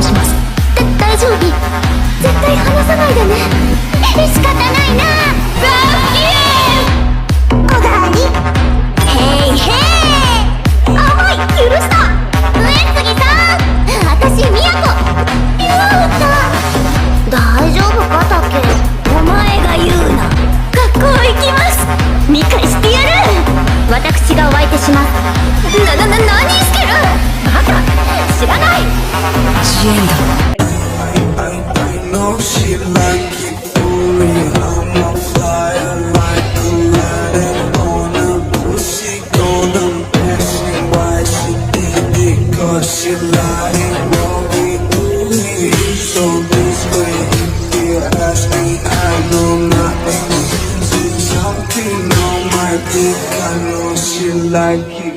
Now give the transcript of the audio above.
します。大丈夫、絶対離さないでね。仕方ないな。ザッキーおかわり。へいへい。甘い、許した。上杉さん、私みやこ。ゆうた。大丈夫かタケ。お前が言うな。学校行きます。見返してやる。私がお相手します。何してる。バカ、知らない。ジエンド。No, she like it for me. I'm a flyer like a light on a pussy, golden pussy. Why she did it? Cause she like what we do it. So this way, if you ask me, I know nothing. She's something on my dick. I know she like it.